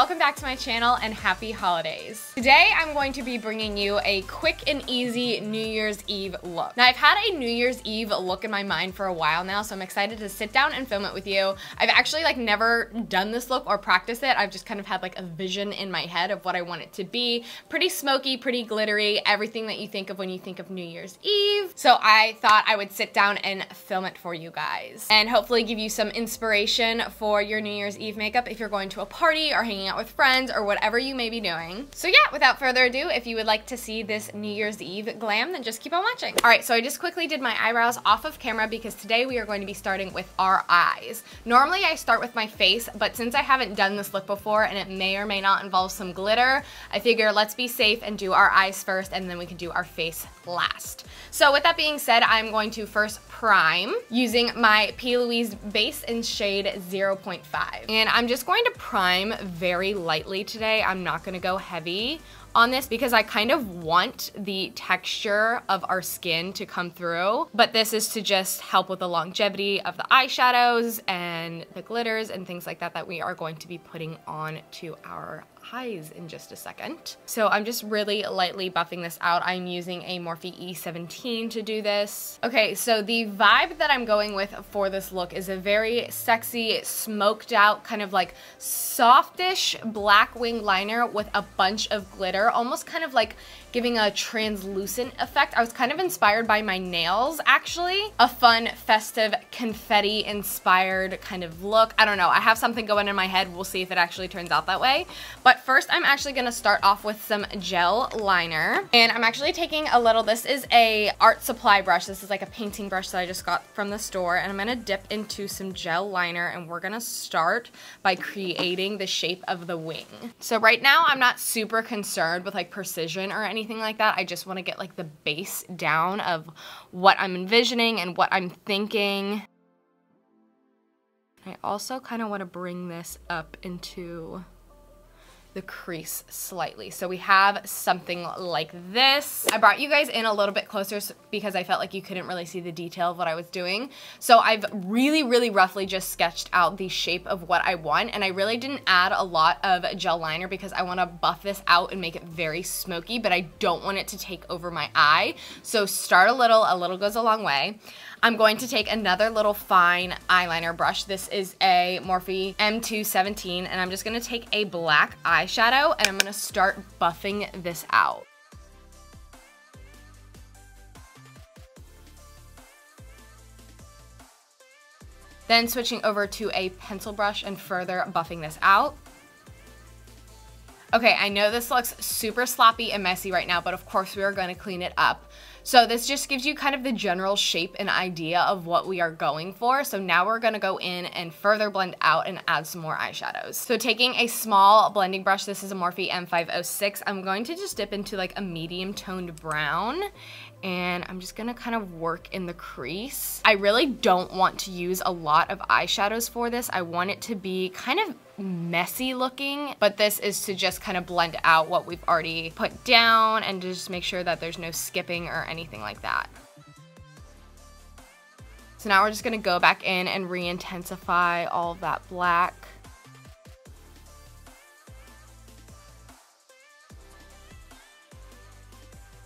welcome back to my channel and happy holidays. Today I'm going to be bringing you a quick and easy New Year's Eve look. Now I've had a New Year's Eve look in my mind for a while now, so I'm excited to sit down and film it with you. I've actually never done this look or practiced it. I've just kind of had a vision in my head of what I want it to be. Pretty smoky, pretty glittery, everything that you think of when you think of New Year's Eve. So I thought I would sit down and film it for you guys and hopefully give you some inspiration for your New Year's Eve makeup if you're going to a party or hanging out with friends or whatever you may be doing. So yeah, without further ado, if you would like to see this New Year's Eve glam, then just keep on watching. All right, so I just quickly did my eyebrows off of camera because today we are going to be starting with our eyes. Normally I start with my face, but since I haven't done this look before and it may or may not involve some glitter, I figure let's be safe and do our eyes first and then we can do our face last. So with that being said, I'm going to first prime using my P. Louise base in shade 0.5. And I'm just going to prime very lightly today. I'm not gonna go heavy on this because I kind of want the texture of our skin to come through, but this is to just help with the longevity of the eyeshadows and the glitters and things like that that we are going to be putting on to our eyes in just a second. So I'm just really lightly buffing this out. I'm using a Morphe E17 to do this. Okay, so the vibe that I'm going with for this look is a very sexy, smoked out, kind of softish black wing liner with a bunch of glitter, almost kind of giving a translucent effect. I was kind of inspired by my nails, actually. A fun, festive, confetti inspired kind of look. I don't know, I have something going in my head. We'll see if it actually turns out that way. But first, I'm actually gonna start off with some gel liner. And I'm actually taking a little, this is a art supply brush. This is a painting brush that I just got from the store. And I'm gonna dip into some gel liner and we're gonna start by creating the shape of the wing. So right now, I'm not super concerned with precision or anything like that. I just want to get the base down of what I'm envisioning and what I'm thinking. I also kind of want to bring this up into the crease slightly. So we have something like this. I brought you guys in a little bit closer because I felt like you couldn't really see the detail of what I was doing. So I've really roughly just sketched out the shape of what I want, and I really didn't add a lot of gel liner because I want to buff this out and make it very smoky, but I don't want it to take over my eye. So start a little goes a long way. I'm going to take another little fine eyeliner brush. This is a Morphe M217, and I'm just gonna take a black eyeshadow and I'm gonna start buffing this out. Then switching over to a pencil brush and further buffing this out. Okay, I know this looks super sloppy and messy right now, but of course we are gonna clean it up. So this just gives you kind of the general shape and idea of what we are going for. So now we're gonna go in and further blend out and add some more eyeshadows. So taking a small blending brush, this is a Morphe M506, I'm going to just dip into a medium toned brown, and I'm just gonna kind of work in the crease. I really don't want to use a lot of eyeshadows for this. I want it to be kind of messy looking, but this is to just kind of blend out what we've already put down and to just make sure that there's no skipping or anything like that. So now we're just gonna go back in and re-intensify all of that black.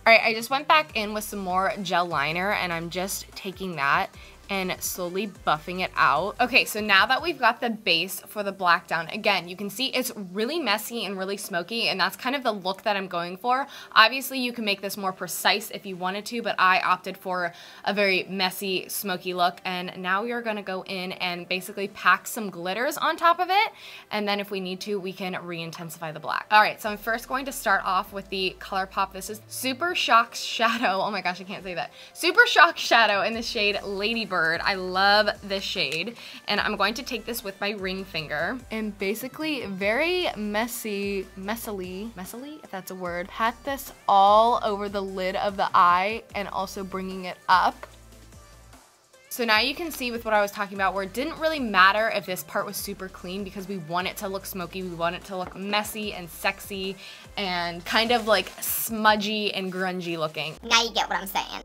All right, I just went back in with some more gel liner and I'm just taking that and slowly buffing it out. Okay, so now that we've got the base for the black down, again, you can see it's really messy and really smoky, and that's kind of the look that I'm going for. Obviously, you can make this more precise if you wanted to, but I opted for a very messy, smoky look, and now we are gonna go in and basically pack some glitters on top of it, and then if we need to, we can re-intensify the black. All right, so I'm first going to start off with the ColourPop. This is Super Shock Shadow. Oh my gosh, I can't say that. Super Shock Shadow in the shade Ladybird. I love this shade, and I'm going to take this with my ring finger and basically very messily, if that's a word, pat this all over the lid of the eye and also bringing it up. So now you can see with what I was talking about where it didn't really matter if this part was super clean because we want it to look smoky, we want it to look messy and sexy and kind of smudgy and grungy looking. Now you get what I'm saying.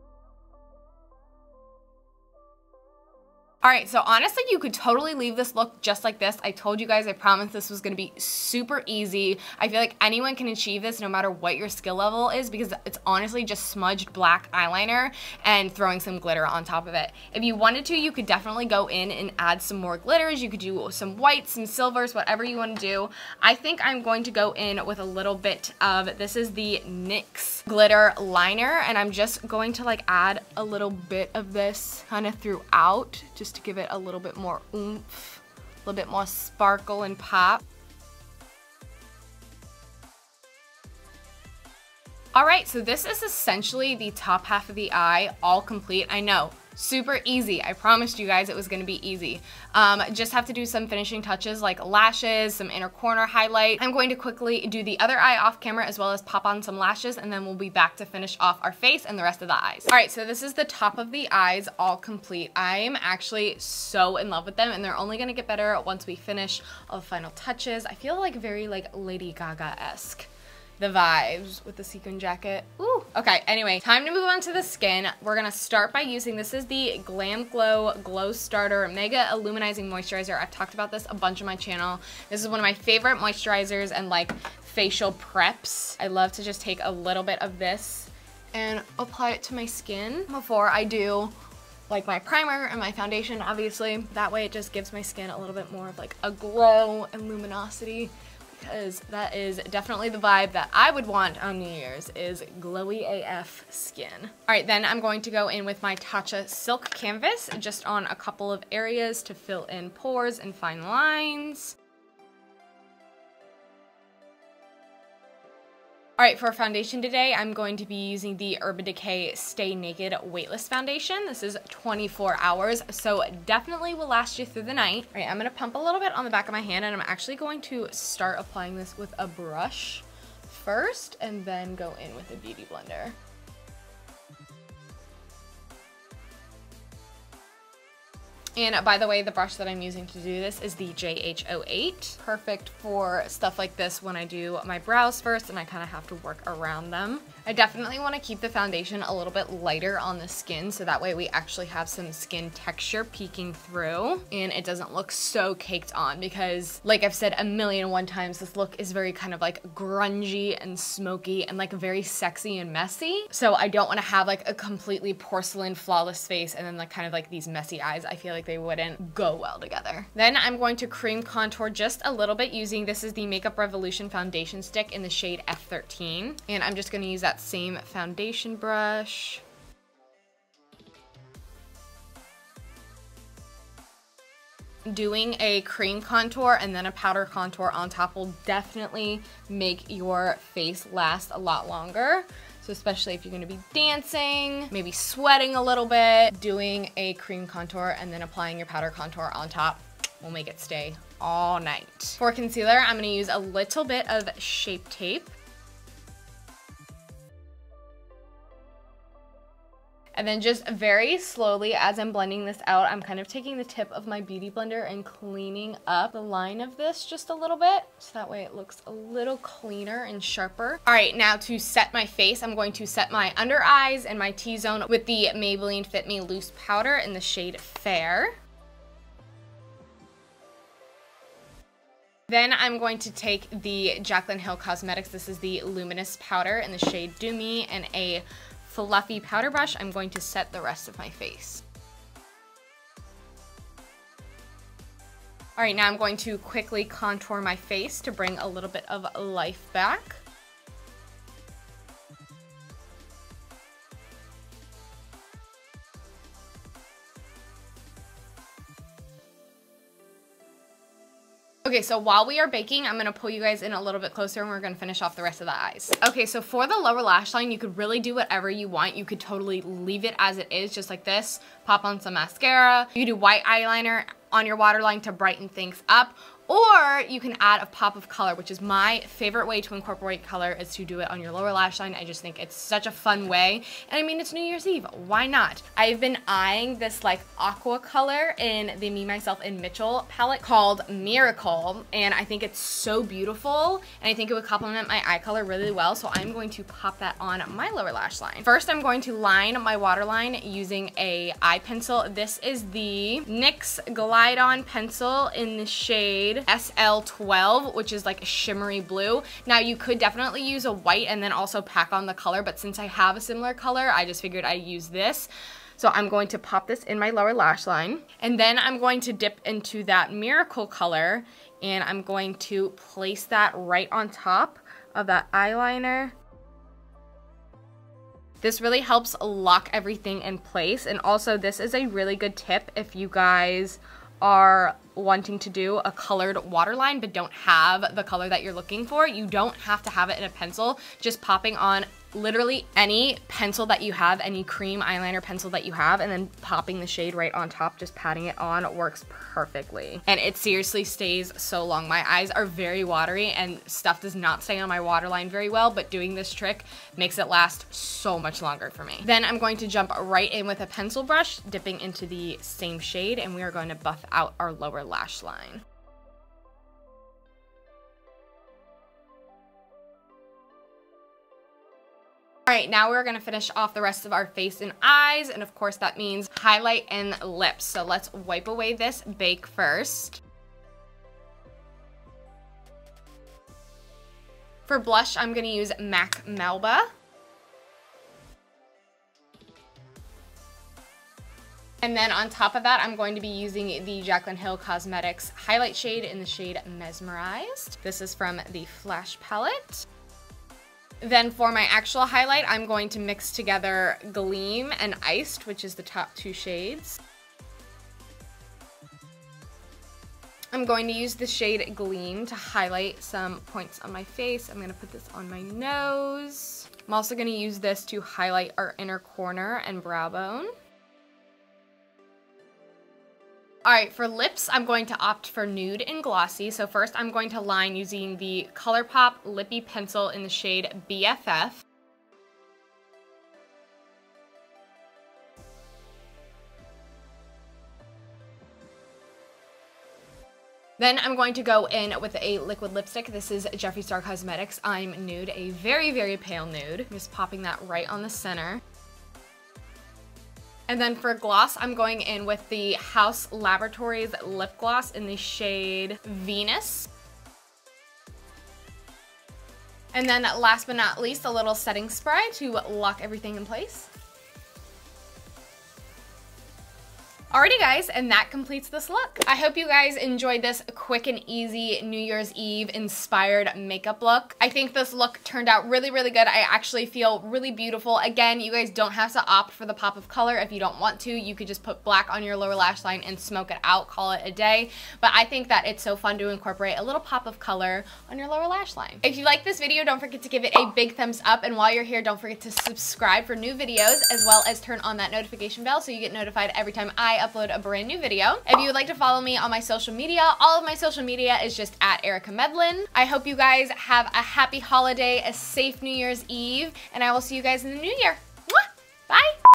All right, so honestly, you could totally leave this look just like this. I told you guys, I promised this was gonna be super easy. I feel like anyone can achieve this no matter what your skill level is, because it's honestly just smudged black eyeliner and throwing some glitter on top of it. If you wanted to, you could definitely go in and add some more glitters. You could do some whites, some silvers, whatever you wanna do. I think I'm going to go in with a little bit of, this is the NYX glitter liner, and I'm just going to like add a little bit of this kind of throughout, just to give it a little bit more oomph, a little bit more sparkle and pop. All right, so this is essentially the top half of the eye, all complete. I know, super easy. I promised you guys it was gonna be easy. Just have to do some finishing touches like lashes, some inner corner highlight. I'm going to quickly do the other eye off camera as well as pop on some lashes, and then we'll be back to finish off our face and the rest of the eyes. All right, so this is the top of the eyes, all complete. I am actually so in love with them, and they're only gonna get better once we finish all the final touches. I feel like very like Lady Gaga-esque. The vibes with the sequin jacket. Ooh. Okay, anyway, time to move on to the skin. We're gonna start by using, this is the Glam Glow Glow Starter Mega Illuminizing Moisturizer. I've talked about this a bunch on my channel. This is one of my favorite moisturizers and like facial preps. I love to just take a little bit of this and apply it to my skin before I do like my primer and my foundation, obviously. That way it just gives my skin a little bit more of like a glow and luminosity, because that is definitely the vibe that I would want on New Year's, is glowy AF skin. All right, then I'm going to go in with my Tatcha Silk Canvas just on a couple of areas to fill in pores and fine lines. All right, for foundation today, I'm going to be using the Urban Decay Stay Naked Weightless Foundation. This is 24 hours, so definitely will last you through the night. All right, I'm gonna pump a little bit on the back of my hand, and I'm actually going to start applying this with a brush first, and then go in with a beauty blender. And by the way, the brush that I'm using to do this is the JH08. Perfect for stuff like this when I do my brows first and I kind of have to work around them. I definitely want to keep the foundation a little bit lighter on the skin, so that way we actually have some skin texture peeking through and it doesn't look so caked on, because like I've said a million and one times, this look is very kind of like grungy and smoky and like very sexy and messy. So I don't want to have like a completely porcelain flawless face and then like kind of like these messy eyes. I feel like they wouldn't go well together. Then I'm going to cream contour just a little bit using, this is the Makeup Revolution foundation stick in the shade F13. And I'm just going to use that same foundation brush. Doing a cream contour and then a powder contour on top will definitely make your face last a lot longer. So especially if you're gonna be dancing, maybe sweating a little bit, doing a cream contour and then applying your powder contour on top will make it stay all night. For concealer, I'm gonna use a little bit of Shape Tape. And then just very slowly, as I'm blending this out, I'm kind of taking the tip of my beauty blender and cleaning up the line of this just a little bit, so that way it looks a little cleaner and sharper. All right, now to set my face, I'm going to set my under eyes and my T-zone with the Maybelline Fit Me Loose Powder in the shade Fair. Then I'm going to take the Jaclyn Hill Cosmetics, this is the Luminous Powder in the shade Do Me, and a fluffy powder brush. I'm going to set the rest of my face. All right, now I'm going to quickly contour my face to bring a little bit of life back. Okay, so while we are baking, I'm gonna pull you guys in a little bit closer and we're gonna finish off the rest of the eyes. Okay, so for the lower lash line, you could really do whatever you want. You could totally leave it as it is, just like this. Pop on some mascara. You could do white eyeliner on your waterline to brighten things up, Or you can add a pop of color, which is my favorite way to incorporate color, is to do it on your lower lash line. I just think it's such a fun way. And I mean, it's New Year's Eve. Why not? I've been eyeing this like aqua color in the Me, Myself, and Mitchell palette called Miracle. And I think it's so beautiful. And I think it would complement my eye color really well. So I'm going to pop that on my lower lash line. First, I'm going to line my waterline using a eye pencil. This is the NYX Glide On pencil in the shade SL12, which is like a shimmery blue. Now you could definitely use a white and then also pack on the color, but since I have a similar color, I just figured I'd use this. So I'm going to pop this in my lower lash line, and then I'm going to dip into that Miracle color, and I'm going to place that right on top of that eyeliner. This really helps lock everything in place, and also this is a really good tip if you guys are wanting to do a colored waterline but don't have the color that you're looking for. You don't have to have it in a pencil. Just popping on literally any pencil that you have, any cream eyeliner pencil that you have, and then popping the shade right on top, just patting it on, works perfectly. And it seriously stays so long. My eyes are very watery and stuff does not stay on my waterline very well, but doing this trick makes it last so much longer for me. Then I'm going to jump right in with a pencil brush, dipping into the same shade, and we are going to buff out our lower lash line. All right, now we're gonna finish off the rest of our face and eyes, and of course that means highlight and lips. So let's wipe away this bake first. For blush, I'm gonna use MAC Melba. And then on top of that, I'm going to be using the Jaclyn Hill Cosmetics highlight shade in the shade Mesmerized. This is from the Flash palette. Then for my actual highlight, I'm going to mix together Gleam and Iced, which is the top two shades. I'm going to use the shade Gleam to highlight some points on my face. I'm going to put this on my nose. I'm also going to use this to highlight our inner corner and brow bone. All right, for lips, I'm going to opt for nude and glossy. So first I'm going to line using the ColourPop Lippy Pencil in the shade BFF. Then I'm going to go in with a liquid lipstick. This is Jeffree Star Cosmetics I'm Nude, a very, very pale nude. I'm just popping that right on the center. And then for gloss, I'm going in with the House Laboratories lip gloss in the shade Venus. And then last but not least, a little setting spray to lock everything in place. Alrighty guys, and that completes this look. I hope you guys enjoyed this quick and easy New Year's Eve inspired makeup look. I think this look turned out really, really good. I actually feel really beautiful. Again, you guys don't have to opt for the pop of color if you don't want to. You could just put black on your lower lash line and smoke it out, call it a day. But I think that it's so fun to incorporate a little pop of color on your lower lash line. If you like this video, don't forget to give it a big thumbs up. And while you're here, don't forget to subscribe for new videos, as well as turn on that notification bell so you get notified every time I upload a brand new video. If you would like to follow me on my social media, all of my social media is just at Erica Medlin. I hope you guys have a happy holiday, a safe New Year's Eve, and I will see you guys in the new year.